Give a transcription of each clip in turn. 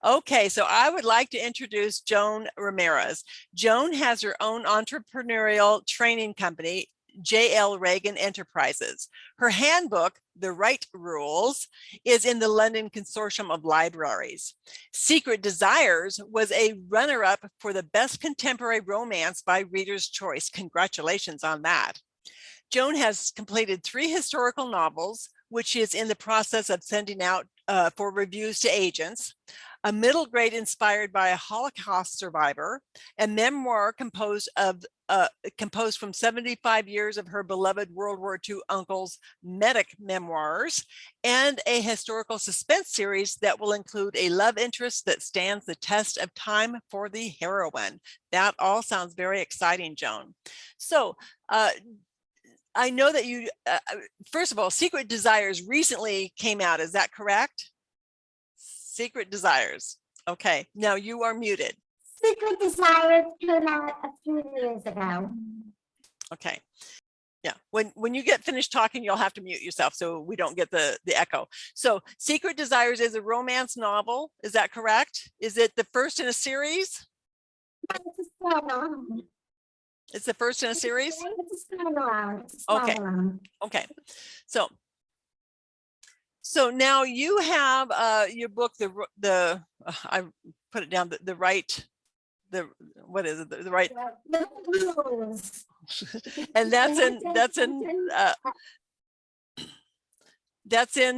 Okay, so I would like to introduce Joan Ramirez. Joan has her own entrepreneurial training company, J.L. Reagan Enterprises. Her handbook, The Right Rules, is in the London Consortium of Libraries. Secret Desires was a runner-up for the best contemporary romance by Reader's Choice. Congratulations on that. Joan has completed 3 historical novels, which is in the process of sending out for reviews to agents, a middle grade inspired by a Holocaust survivor, a memoir composed from 75 years of her beloved World War II uncle's medic memoirs, and a historical suspense series that will include a love interest that stands the test of time for the heroine. That all sounds very exciting, Joan. So, I know that you, first of all, Secret Desires recently came out. Is that correct? Secret Desires. Okay, now you are muted. Secret Desires came out a few years ago. Okay. Yeah, when you get finished talking, you'll have to mute yourself so we don't get the echo. So Secret Desires is a romance novel. Is that correct? Is it the first in a series? It's the first in a series? Okay. Okay. So now you have your book, I put it down, the right, what is it? The right. And that's in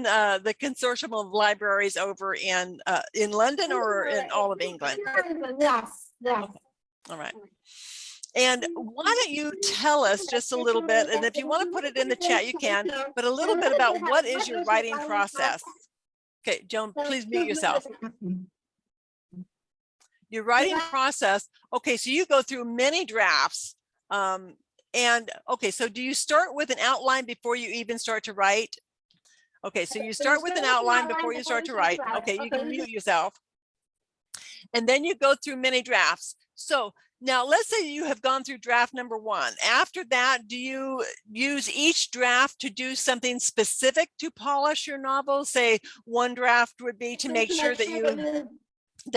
the Consortium of Libraries over in London or in all of England? Yes, yes. Okay. All right. And why don't you tell us just a little bit, and if you want to put it in the chat, you can, but a little bit about what is your writing process? Okay, Joan, please mute yourself. Your writing process. Okay, so you go through many drafts. And okay, so do you start with an outline before you even start to write? Okay, so you start with an outline before you start to write. Okay, you can mute yourself. And then you go through many drafts. So now let's say you have gone through draft number 1. After that, do you use each draft to do something specific to polish your novel? Say one draft would be to make sure that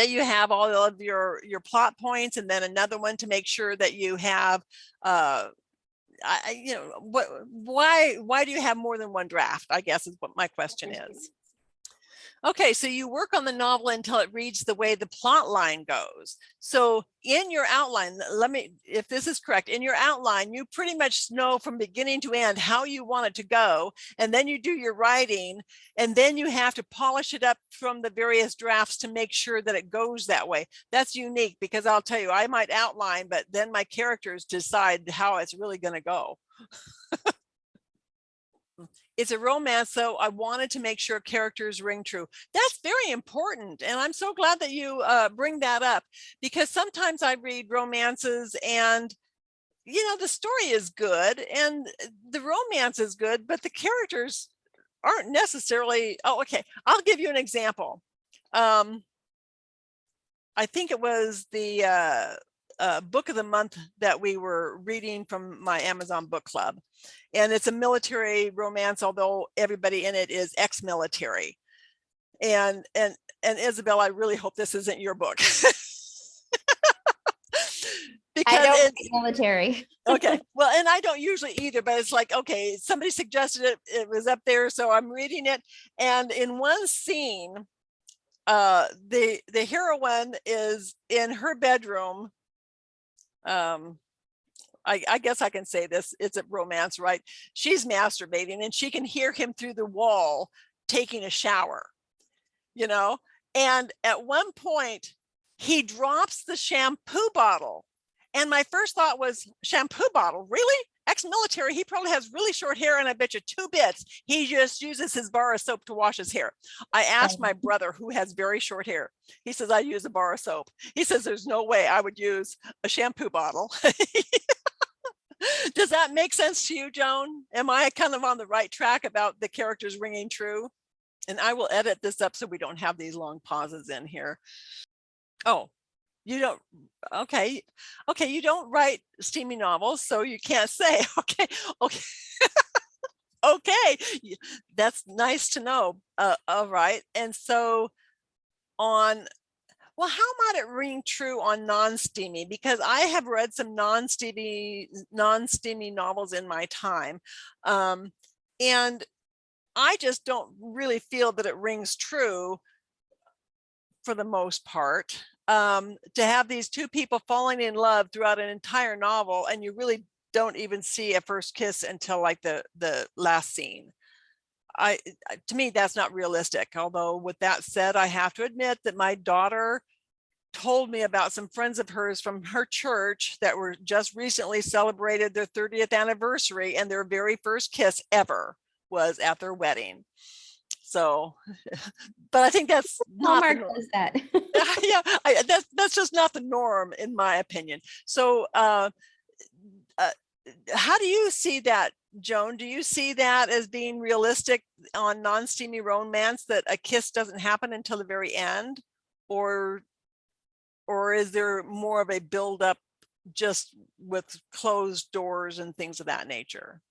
you have all of your plot points, and then another one to make sure that you have why do you have more than one draft, I guess is what my question is. Okay, so you work on the novel until it reads the way the plot line goes. So in your outline, if this is correct, in your outline, you pretty much know from beginning to end how you want it to go. And then you do your writing, and then you have to polish it up from the various drafts to make sure that it goes that way. That's unique because I'll tell you, I might outline, but then my characters decide how it's really going to go. It's a romance, so I wanted to make sure characters ring true. That's very important, and I'm so glad that you bring that up, because sometimes I read romances and the story is good and the romance is good, but the characters aren't necessarily. Oh, okay, I'll give you an example. I think it was the book of the month that we were reading from my Amazon book club, and it's a military romance, although everybody in it is ex-military. And Isabel, I really hope this isn't your book. Because I don't military. Okay, well, and I don't usually either, but it's like, okay, somebody suggested it, it was up there, so I'm reading it. And in one scene, the heroine is in her bedroom. I guess I can say this, it's a romance, right? She's masturbating and she can hear him through the wall taking a shower, and at one point he drops the shampoo bottle. And my first thought was, shampoo bottle, really? Ex-military, he probably has really short hair, and I bet you 2 bits he just uses his bar of soap to wash his hair. I asked my brother, who has very short hair. He says, I use a bar of soap. He says, there's no way I would use a shampoo bottle. Does that make sense to you, Joan? Am I kind of on the right track about the characters ringing true? And I will edit this up so we don't have these long pauses in here. Oh, you don't. Okay. You don't write steamy novels, so you can't say. Okay. Okay, that's nice to know. All right. And so on Well, how might it ring true on non-steamy? Because I have read some non-steamy novels in my time. And I just don't really feel that it rings true for the most part. To have these two people falling in love throughout an entire novel, and you really don't even see a first kiss until like the last scene. To me, that's not realistic. Although with that said, I have to admit that my daughter told me about some friends of hers from her church that were just recently celebrated their 30th anniversary, and their very first kiss ever was at their wedding. So, but I think that's not Hallmark does that. yeah, that's just not the norm in my opinion. So how do you see that, Joan? Do you see that as being realistic on non-steamy romance, that a kiss doesn't happen until the very end? Or is there more of a build-up just with closed doors and things of that nature?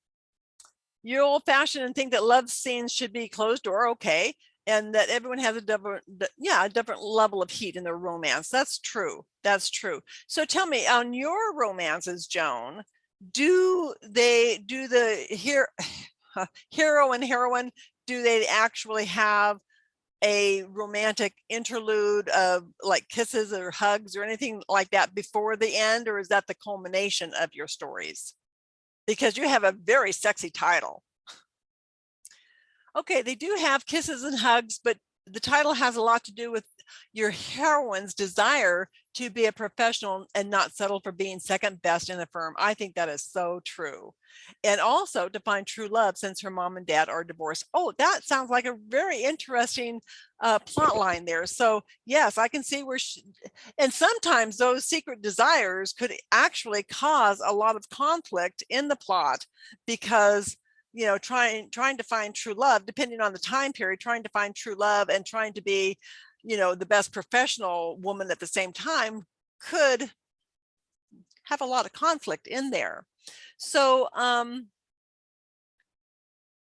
You're old-fashioned and think that love scenes should be closed door, okay, and that everyone has a different level of heat in their romance. That's true. That's true. So tell me, on your romances, Joan, do the hero and heroine, do they actually have a romantic interlude of like kisses or hugs or anything like that before the end, or is that the culmination of your stories? Because you have a very sexy title. Okay, they do have kisses and hugs, but the title has a lot to do with your heroine's desire to be a professional and not settle for being second best in the firm. I think that is so true. And also to find true love since her mom and dad are divorced. Oh, that sounds like a very interesting plot line there. So yes, I can see where and sometimes those secret desires could actually cause a lot of conflict in the plot, because trying to find true love, depending on the time period, trying to find true love and trying to be the best professional woman at the same time could have a lot of conflict in there. So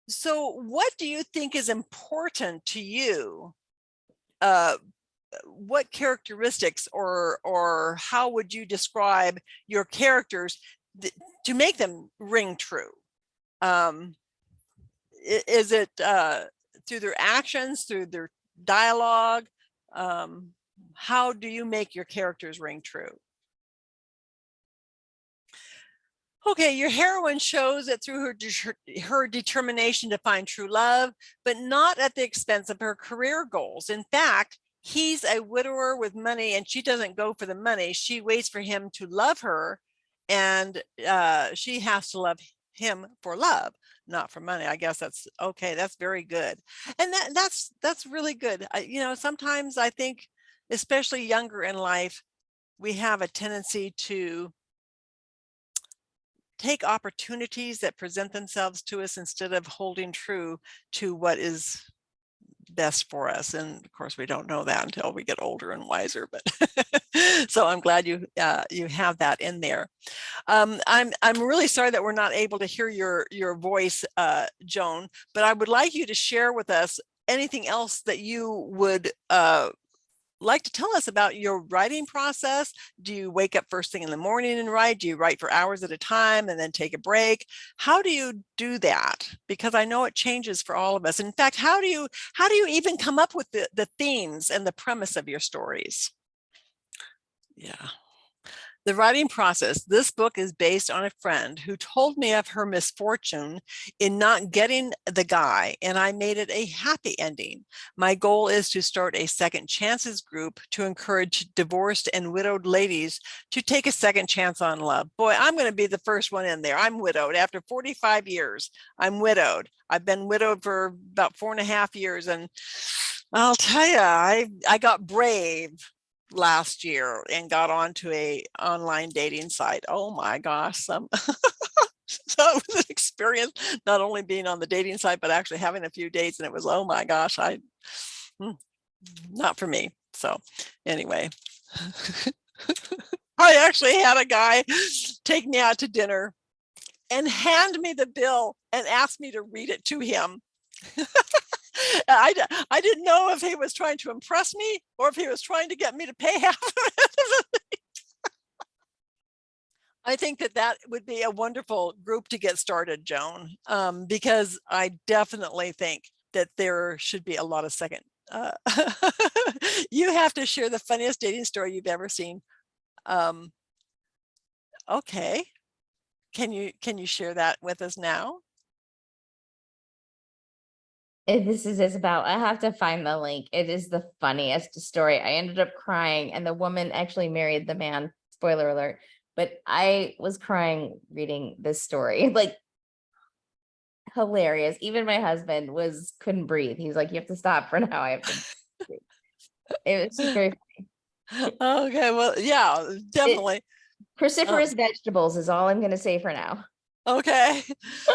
what do you think is important to you? What characteristics or how would you describe your characters to make them ring true? Is it through their actions, through their dialogue? How do you make your characters ring true? Okay, your heroine shows it through her determination to find true love, but not at the expense of her career goals. In fact, he's a widower with money and she doesn't go for the money. She waits for him to love her, and she has to love him for love, not for money. I guess that's okay. That's very good. And that's really good. Sometimes I think, especially younger in life, we have a tendency to take opportunities that present themselves to us instead of holding true to what is best for us. And of course, we don't know that until we get older and wiser. But so I'm glad you have that in there. I'm really sorry that we're not able to hear your voice, Joan. But I would like you to share with us anything else that you would like to tell us about your writing process. Do you wake up first thing in the morning and write? Do you write for hours at a time and then take a break? How do you do that? Because I know it changes for all of us. In fact, how do you even come up with the themes and the premise of your stories? Yeah. The writing process. This book is based on a friend who told me of her misfortune in not getting the guy, and I made it a happy ending. My goal is to start a second chances group to encourage divorced and widowed ladies to take a second chance on love. Boy, I'm going to be the first one in there. I'm widowed. After 45 years, I'm widowed. I've been widowed for about 4.5 years, and I'll tell you, I got brave last year and got onto a online dating site. Oh my gosh, so it was an experience, not only being on the dating site but actually having a few dates, and it was, oh my gosh, not for me. So anyway, I actually had a guy take me out to dinner and hand me the bill and ask me to read it to him. I didn't know if he was trying to impress me or if he was trying to get me to pay half of it. I think that would be a wonderful group to get started, Joan, because I definitely think that there should be a lot of second. You have to share the funniest dating story you've ever seen. Okay, can you share that with us now? This is about, I have to find the link. It is the funniest story. I ended up crying, and the woman actually married the man. Spoiler alert. But I was crying reading this story. Like, hilarious. Even my husband couldn't breathe. He's like, you have to stop for now. I have to breathe. It was just very funny. Okay, well, yeah, definitely. Cruciferous vegetables is all I'm going to say for now. Okay.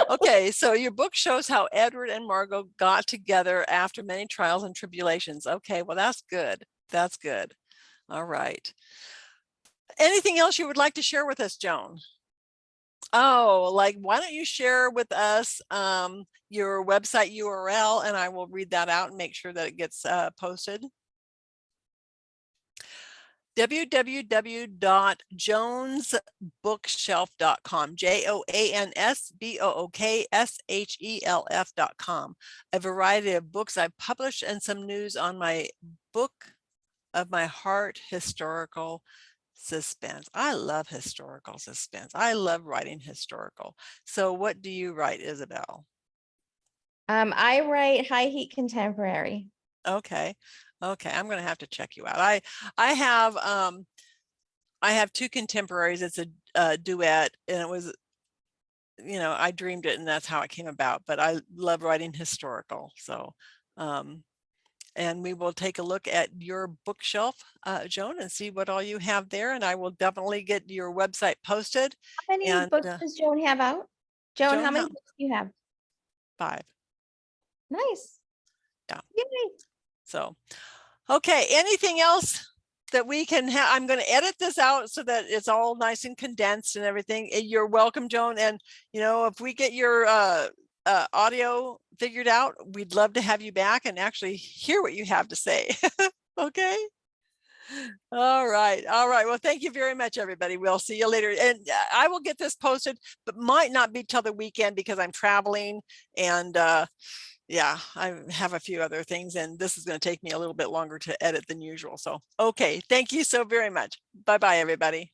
Okay. So your book shows how Edward and Margot got together after many trials and tribulations. Okay. Well, that's good. That's good. All right. Anything else you would like to share with us, Joan? Oh, like, why don't you share with us your website URL, and I will read that out and make sure that it gets posted. www.joansbookshelf.com, JOANSBOOKSHELF.com. A variety of books I've published and some news on my book of my heart, historical suspense. I love historical suspense. I love writing historical. So what do you write, Isabel? I write high heat contemporary. Okay. Okay, I'm going to have to check you out. I have two contemporaries. It's a duet, and it was, I dreamed it, and that's how it came about. But I love writing historical. So, and we will take a look at your bookshelf, Joan, and see what all you have there. And I will definitely get your website posted. How many books does Joan have out? Joan, how many books do you have? 5. Nice. Yeah. Yay. So, okay. Anything else that we can have? I'm going to edit this out so that it's all nice and condensed and everything. You're welcome, Joan. And, if we get your audio figured out, we'd love to have you back and actually hear what you have to say. Okay. All right. All right. Well, thank you very much, everybody. We'll see you later. And I will get this posted, but might not be till the weekend because I'm traveling, and yeah, I have a few other things, and this is going to take me a little bit longer to edit than usual. So, okay. Thank you so very much. Bye-bye, everybody.